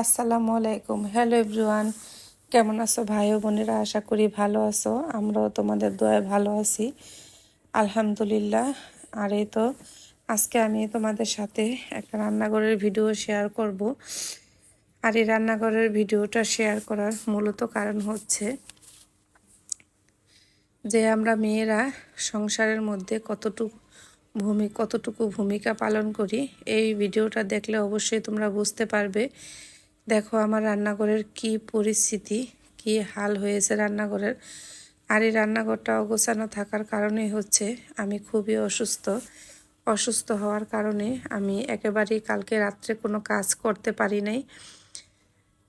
আসসালামু আলাইকুম। Hello everyone, কেমন আছো ভাই ও বোনেরা? আশা করি ভালো আছো। আমরাও তোমাদের দোয়ায় ভালো আছি, আলহামদুলিল্লাহ। আর এই তো আজকে আমি তোমাদের সাথে একটা রান্নাঘরের ভিডিও শেয়ার করব। আর এই রান্নাঘরের ভিডিওটা শেয়ার করার মূলত কারণ হচ্ছে যে আমরা মেয়েরা সংসারের মধ্যে কতটুকু ভূমিকা পালন করি। এই ভিডিওটা দেখলে অবশ্যই তোমরা বুঝতে পারবে। দেখো আমার রান্নাঘরের কি পরিস্থিতি, কি হাল হয়েছে রান্নাঘরের। আর এই রান্নাঘরটা অগোছানো থাকার কারণেই হচ্ছে আমি খুবই অসুস্থ হওয়ার কারণে আমি একেবারেই কালকে রাত্রে কোনো কাজ করতে পারি নাই।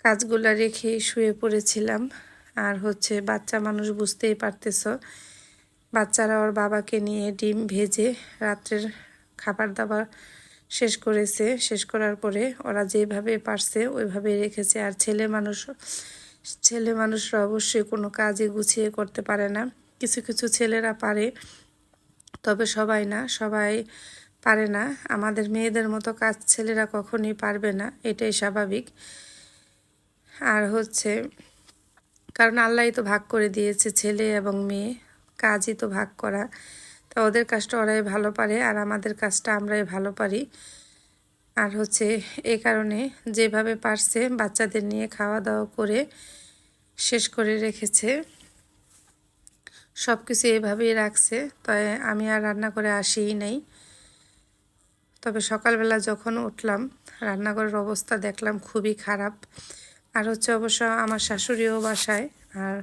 কাজগুলা রেখেই শুয়ে পড়েছিলাম। আর হচ্ছে বাচ্চা মানুষ, বুঝতেই পারতেছ, বাচ্চারা ওর বাবাকে নিয়ে ডিম ভেজে রাত্রের খাবার দাবার শেষ করেছে। শেষ করার পরে ওরা যেভাবে পারছে ওইভাবে রেখেছে। আর ছেলে মানুষরা অবশ্যই কোনো কাজই গুছিয়ে করতে পারে না। কিছু কিছু ছেলেরা পারে, তবে সবাই পারে না। আমাদের মেয়েদের মতো কাজ ছেলেরা কখনোই পারবে না, এটাই স্বাভাবিক। আর হচ্ছে কারণ আল্লাহই তো ভাগ করে দিয়েছে ছেলে এবং মেয়ে, কাজই তো ভাগ করা। তা ওদের কাজটা ওরাই ভালো পারে আর আমাদের কাজটা আমরাই ভালো পারি। আর হচ্ছে এই কারণে যেভাবে পারছে বাচ্চাদের নিয়ে খাওয়া দাওয়া করে শেষ করে রেখেছে, সব কিছু এভাবেই রাখছে। তাই আমি আর রান্না করে আসিই নাই। তবে সকালবেলা যখন উঠলাম রান্নাঘরের অবস্থা দেখলাম খুবই খারাপ। আর হচ্ছে অবশ্য আমার শাশুড়িও বাসায়। আর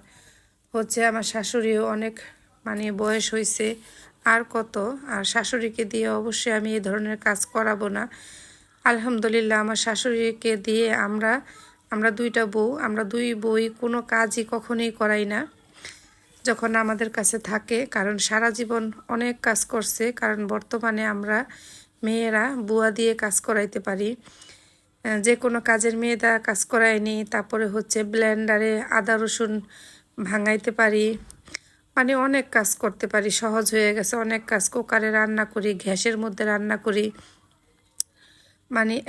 হচ্ছে আমার শাশুড়িও অনেক বয়স হয়েছে, আর কত। আর শাশুড়িকে দিয়ে অবশ্যই আমি এই ধরনের কাজ করাবো না। আলহামদুলিল্লাহ আমার শাশুড়িকে দিয়ে আমরা দুই বই কোনো কাজই কখনোই করাই না যখন আমাদের কাছে থাকে। কারণ সারা জীবন অনেক কাজ করছে। কারণ বর্তমানে আমরা মেয়েরা বুয়া দিয়ে কাজ করাইতে পারি, যে কোনো কাজের মেয়েরা কাজ করায়নি। তারপরে হচ্ছে ব্লেন্ডারে আদা রসুন ভাঙাইতে পারি, অনেক কাজ করতে পারি, সহজ হয়ে গেছে অনেক কাজ। কুকারে রান্না করি, গ্যাসের মধ্যে রান্না করি,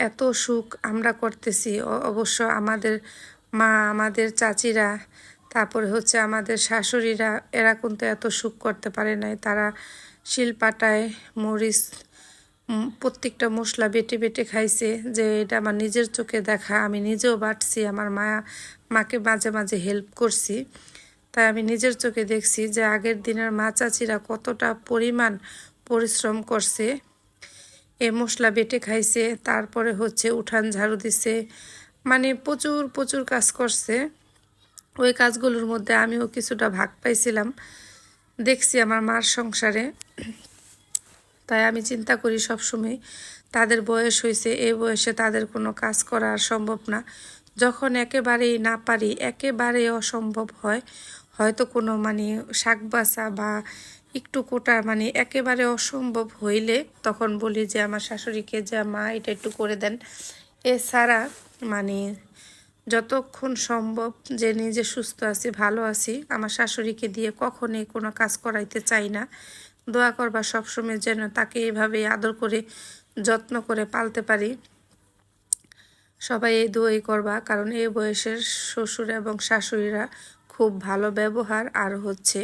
এত সুখ আমরা করতেছি। অবশ্য আমাদের মা, আমাদের চাচিরা, তারপরে হচ্ছে আমাদের শাশুড়িরা, এরা কিন্তু এত সুখ করতে পারে নাই। তারা শিলপাটায় মরিচ প্রত্যেকটা মশলা বেটে বেটে খাইছে। যে এটা আমার নিজের চোখে দেখা, আমি নিজেও বাটছি, আমার মাকে মাঝে মাঝে হেল্প করছি। তাই আমি নিজের চোখে দেখছি যে আগের দিনের মা চাচিরা কতটা পরিমাণ পরিশ্রম করছে, এ মশলা বেটে খাইছে, তারপরে হচ্ছে উঠান ঝাড়ু দিছে, প্রচুর প্রচুর কাজ করছে। ওই কাজগুলোর মধ্যে আমিও কিছুটা ভাগ পাইছিলাম, দেখছি আমার মার সংসারে। তাই আমি চিন্তা করি সবসময় তাদের বয়স হয়েছে, এই বয়সে তাদের কোনো কাজ করা সম্ভব না। যখন একেবারেই না পারি, একেবারে অসম্ভব হয়, হয়তো কোনো শাক বাছা বা একটু কোটা একেবারে অসম্ভব হইলে তখন বলি যে আমার শাশুড়িকে, যে মা এটা একটু করে দেন। এছাড়া যতক্ষণ সম্ভব যে নিজে সুস্থ আছি, ভালো আছি, আমার শাশুড়িকে দিয়ে কখনোই কোনো কাজ করাইতে চাই না। দোয়া করবা সবসময় যেন তাকে এভাবে আদর করে যত্ন করে পালতে পারি। সবাই এই দোয়াই করবা, কারণ এই বয়সের শ্বশুর এবং শাশুড়িরা খুব ভালো ব্যবহার আর হচ্ছে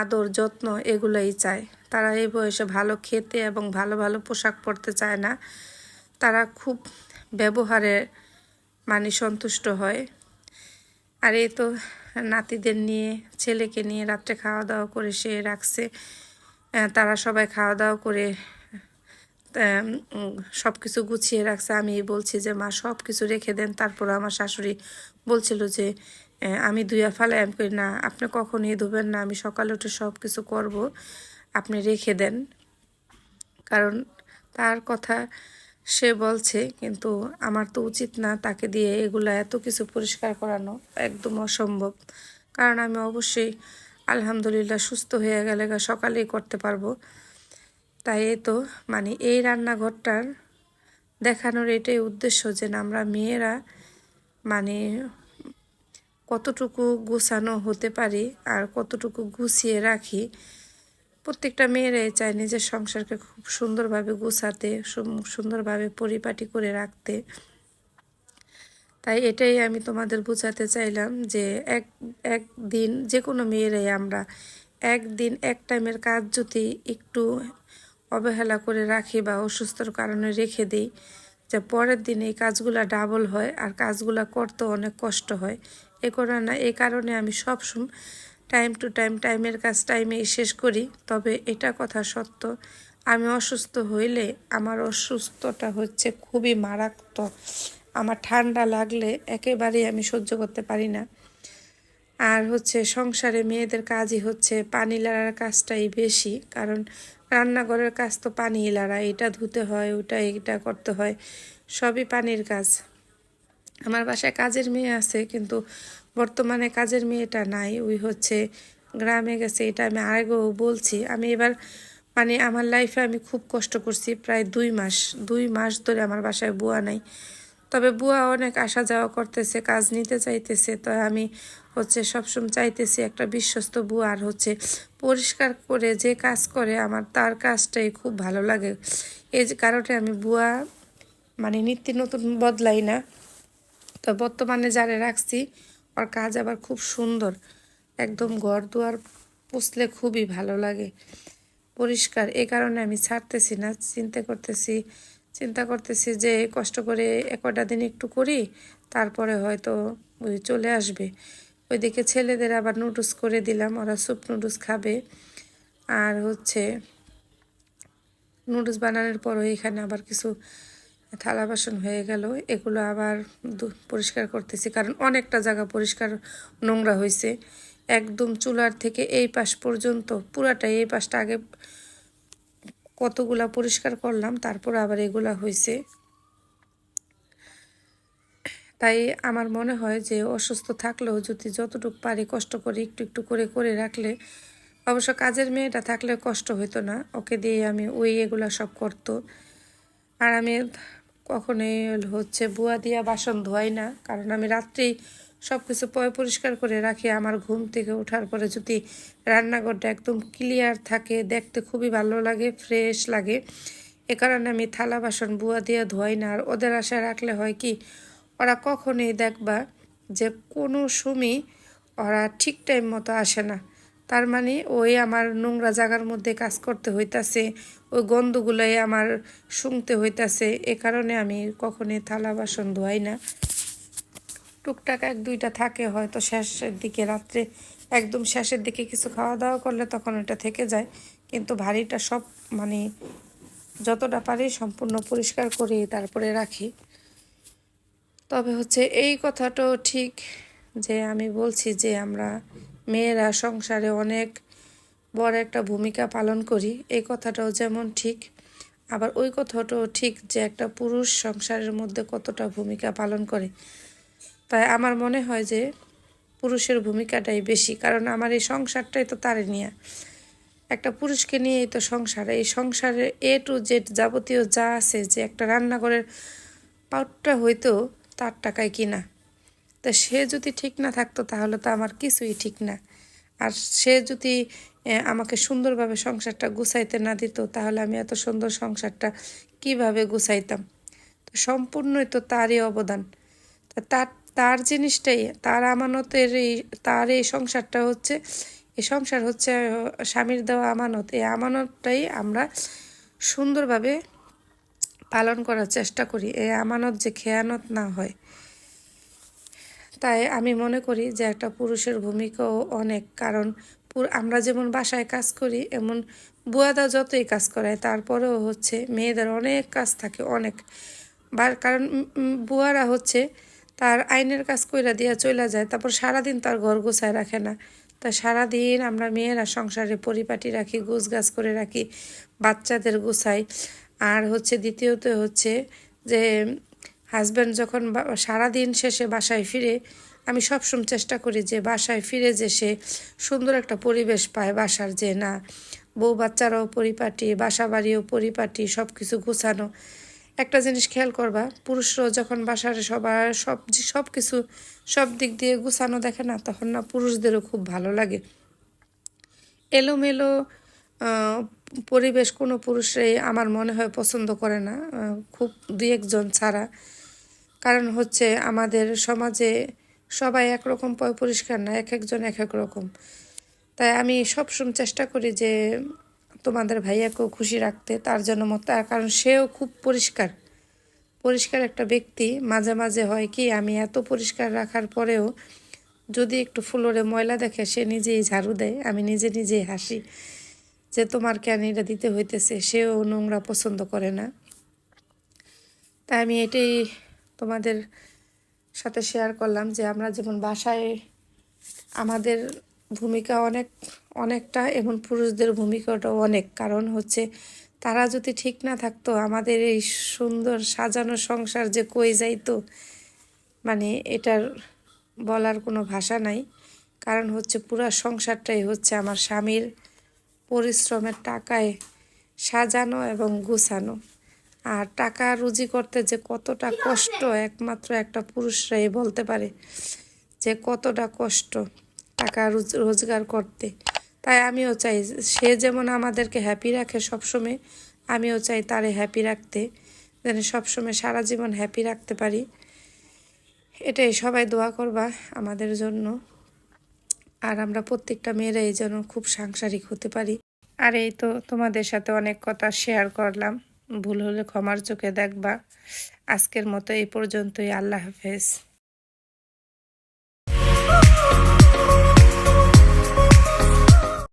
আদর যত্ন এগুলাই চায়। তারা এই বয়সে ভালো খেতে এবং ভালো ভালো পোশাক পরতে চায় না। তারা খুব ব্যবহারে সন্তুষ্ট হয়। আর এই তো নাতিদের নিয়ে, ছেলেকে নিয়ে রাত্রে খাওয়া দাওয়া করে সে রাখছে। তারা সবাই খাওয়া দাওয়া করে সব কিছু গুছিয়ে রাখছে। আমি বলছি যে মা সব কিছু রেখে দেন। তারপর আমার শাশুড়ি বলছিল যে আমি ধুয়া ফেলাই। আমি করি না, আপনি কখনই ধুবেন না, আমি সকালে উঠে সব কিছু করব, আপনি রেখে দেন। কারণ তার কথা সে বলছে, কিন্তু আমার তো উচিত না তাকে দিয়ে এগুলা এত কিছু পরিষ্কার করানো, একদম অসম্ভব। কারণ আমি অবশ্যই আলহামদুলিল্লাহ সুস্থ হয়ে গেলে সকালেই করতে পারবো। তাই তো এই রান্নাঘরটার দেখানোর এটাই উদ্দেশ্য যে আমরা মেয়েরা কতটুকু গুছানো হতে পারি আর কতটুকু গুছিয়ে রাখি। প্রত্যেকটা মেয়েরাই চায় নিজের সংসারকে খুব সুন্দরভাবে গুছাতে, সুন্দরভাবে পরিপাটি করে রাখতে। তাই এটাই আমি তোমাদের বোঝাতে চাইলাম যে একদিন যে কোনো মেয়েরাই আমরা একদিন এক টাইমের কাজ যদি একটু অবহেলা করে রাখি বা অসুস্থর কারণে রেখে দিই, যে পরের দিন এই কাজগুলা ডাবল হয় আর কাজগুলা করতে অনেক কষ্ট হয়। এই কারণে আমি সবসময় টাইম টু টাইম টাইমের কাজ টাইমেই শেষ করি। তবে এটা কথা সত্য, আমি অসুস্থ হইলে আমার অসুস্থতা হচ্ছে খুবই মারাত্মক। আমার ঠান্ডা লাগলে একেবারেই আমি সহ্য করতে পারি না। আর হচ্ছে সংসারে মেয়েদের কাজই হচ্ছে পানি লাড়ার কাজটাই বেশি, কারণ রান্নাঘরের কাজ তো পানি লাড়া, এটা ধুতে হয়, ওটা এটা করতে হয়, সবই পানির কাজ। আমার বাসায় কাজের মেয়ে আছে, কিন্তু বর্তমানে কাজের মেয়েটা নাই, ওই হচ্ছে গ্রামে গেছে। এটা আমি আগেও বলছি। আমি এবার মানে আমার লাইফে আমি খুব কষ্ট করছি, প্রায় 2 মাস ধরে আমার বাসায় বুয়া নাই। তবে বুয়া অনেক আসা যাওয়া করতেছে, কাজ নিতে চাইতেছে। তো আমি হচ্ছে সবসময় চাইতেছি একটা বিশ্বস্ত বুয়া, আর হচ্ছে পরিষ্কার করে যে কাজ করে আমার তার কাজটাই খুব ভালো লাগে। এই যে কারণে আমি বুয়া মানে নিত্য নতুন বদলাই না। তো বর্তমানে যারে রাখছি ওর কাজ আবার খুব সুন্দর, একদম ঘর দুয়ার পুছলে খুবই ভালো লাগে, পরিষ্কার। এই কারণে আমি ছাড়তেছি না, চিন্তা করতেছি যে কষ্ট করে একটা দিন একটু করি, তারপরে হয়তো ওই চলে আসবে। ওইদিকে ছেলেদের আবার নুডলস করে দিলাম, ওরা স্যুপ নুডলস খাবে। আর হচ্ছে নুডলস বানানোর পরও এখানে আবার কিছু থালা বাসন হয়ে গেল, এগুলো আবার পরিষ্কার করতেছি, কারণ অনেকটা জায়গা পরিষ্কার নোংরা হয়েছে। একদম চুলার থেকে এই পাশ পর্যন্ত পুরাটাই, এই পাশটা আগে কতগুলা পরিষ্কার করলাম, তারপর আবার এগুলা হয়েছে। তাই আমার মনে হয় যে অসুস্থ থাকলেও যদি যতটুকু পারি কষ্ট করে একটু একটু করে করে রাখলে, অবশ্য কাজের মেয়েটা থাকলে কষ্ট হতো না, ওকে দিয়ে আমি এগুলা সব করতো। আর আমি কখনোই হচ্ছে বুয়া দিয়া বাসন ধোয়াই না, কারণ আমি রাত্রেই সব কিছু পরিষ্কার করে রাখি। আমার ঘুম থেকে ওঠার পরে যদি রান্নাঘরটা একদম ক্লিয়ার থাকে, দেখতে খুবই ভালো লাগে, ফ্রেশ লাগে। এ কারণে আমি থালা বাসন বুয়া দিয়ে ধোয়াই না। আর ওদের আশায় রাখলে হয় কি, ওরা কখনোই দেখবা যে কোনো সময় ওরা ঠিক টাইম মতো আসে না। তার মানে ওই আমার নোংরা জায়গার মধ্যে কাজ করতে হইতাছে, ওই গন্ধগুলোই আমার শুনতে হইতাছে। এ কারণে আমি কখনোই থালা বাসন ধোয়াই না। টুকটাক 1-2টা থাকে হয়তো শেষের দিকে, রাত্রে একদম শেষের দিকে কিছু খাওয়া দাওয়া করলে তখন ওটা থেকে যায়, কিন্তু ভারীটা সব মানে যতটা পারি সম্পূর্ণ পরিষ্কার করে তারপরে রাখি। তবে হচ্ছে এই কথাটাও ঠিক যে আমি বলছি যে আমরা মেয়েরা সংসারে অনেক বড় একটা ভূমিকা পালন করি, এই কথাটাও যেমন ঠিক, আবার ওই কথাটাও ঠিক যে একটা পুরুষ সংসারের মধ্যে কতটা ভূমিকা পালন করে। তাই আমার মনে হয় যে পুরুষের ভূমিকাটাই বেশি, কারণ আমার এই সংসারটাই তো তারে নিয়ে, একটা পুরুষকে নিয়েই তো সংসার। এই সংসারে A to Z যাবতীয় যা আছে, যে একটা রান্নাঘরের পাউটটা হইতো তার টাকায় কিনা। তা সে যদি ঠিক না থাকতো তাহলে তো আমার কিছুই ঠিক না। আর সে যদি আমাকে সুন্দরভাবে সংসারটা গুছাইতে না দিত, তাহলে আমি এত সুন্দর সংসারটা কিভাবে গুছাইতাম? তো সম্পূর্ণই তো তারই অবদান। তার তার জিনিসটাই, তার আমানতের তার এই সংসারটা হচ্ছে, এই সংসার হচ্ছে স্বামীর দেওয়া আমানত। এই আমানতটাই আমরা সুন্দরভাবে পালন করার চেষ্টা করি, এই আমানত যে খেয়ানত না হয়। তাই আমি মনে করি যে একটা পুরুষের ভূমিকাও অনেক, কারণ আমরা যেমন বাসায় কাজ করি, এমন বুয়াদা যতই কাজ করায় তারপরেও হচ্ছে মেয়েদের অনেক কাজ থাকে, অনেক। কারণ বুয়ারা হচ্ছে তার আইনের কাজ কইরা দিয়া চলে যায়, তারপর সারাদিন তার ঘর গোছায় রাখে না। তা সারাদিন আমরা মেয়েরা সংসারে পরিপাটি রাখি, গোছগাছ করে রাখি, বাচ্চাদের গোছাই। আর হচ্ছে দ্বিতীয়ত হচ্ছে যে হাজব্যান্ড যখন সারাদিন শেষে বাসায় ফিরে, আমি সবসময় চেষ্টা করি যে বাসায় ফিরে যে সে সুন্দর একটা পরিবেশ পায় বাসার, যে না বউ বাচ্চারাও পরিপাটি, বাসা বাড়িও পরিপাটি, সব কিছু গোছানো। একটা জিনিস খেয়াল করবা, পুরুষরাও যখন বাসার সব কিছু সব দিক দিয়ে গুছানো দেখে না, তখন না পুরুষদেরও খুব ভালো লাগে। এলোমেলো পরিবেশ কোনো পুরুষরাই আমার মনে হয় পছন্দ করে না, খুব 2-1 জন ছাড়া। কারণ হচ্ছে আমাদের সমাজে সবাই একরকম পরিষ্কার না, এক একজন এক এক রকম। তাই আমি সবসময় চেষ্টা করি যে তোমাদের ভাইয়াকেও খুশি রাখতে, তার জন্য কারণ সেও খুব পরিষ্কার পরিষ্কার একটা ব্যক্তি। মাঝে মাঝে হয় কি, আমি এত পরিষ্কার রাখার পরেও যদি একটু ফ্লোরে ময়লা দেখে সে নিজেই ঝাড়ু দেয়, আমি নিজেই হাসি যে তোমার কেন এটা দিতে হইতেছে। সেও নোংরা পছন্দ করে না। তাই আমি এটাই তোমাদের সাথে শেয়ার করলাম যে আমরা যেমন বাসায় আমাদের ভূমিকা অনেকটা, এবং পুরুষদের ভূমিকাটাও অনেক। কারণ হচ্ছে তারা যদি ঠিক না থাকতো, আমাদের এই সুন্দর সাজানো সংসার যে কই যাইতো, মানে এটার বলার কোনো ভাষা নাই। কারণ হচ্ছে পুরা সংসারটাই হচ্ছে আমার স্বামীর পরিশ্রমের টাকায় সাজানো এবং গুছানো। আর টাকা রুজি করতে যে কতটা কষ্ট, একমাত্র একটা পুরুষরাই বলতে পারে যে কতটা কষ্ট টাকা রোজগার করতে। তাই আমিও চাই সে যেমন আমাদেরকে হ্যাপি রাখে সবসময়, আমিও চাই তারে হ্যাপি রাখতে, যেন সবসময় সারা জীবন হ্যাপি রাখতে পারি। এটাই সবাই দোয়া করবা আমাদের জন্য। আর আমরা প্রত্যেকটা মেয়েরাই যেন খুব সাংসারিক হতে পারি। আর এই তো তোমাদের সাথে অনেক কথা শেয়ার করলাম, ভুল হলে ক্ষমার চোখে দেখবা। আজকের মতো এই পর্যন্তই। আল্লাহ হাফেজ।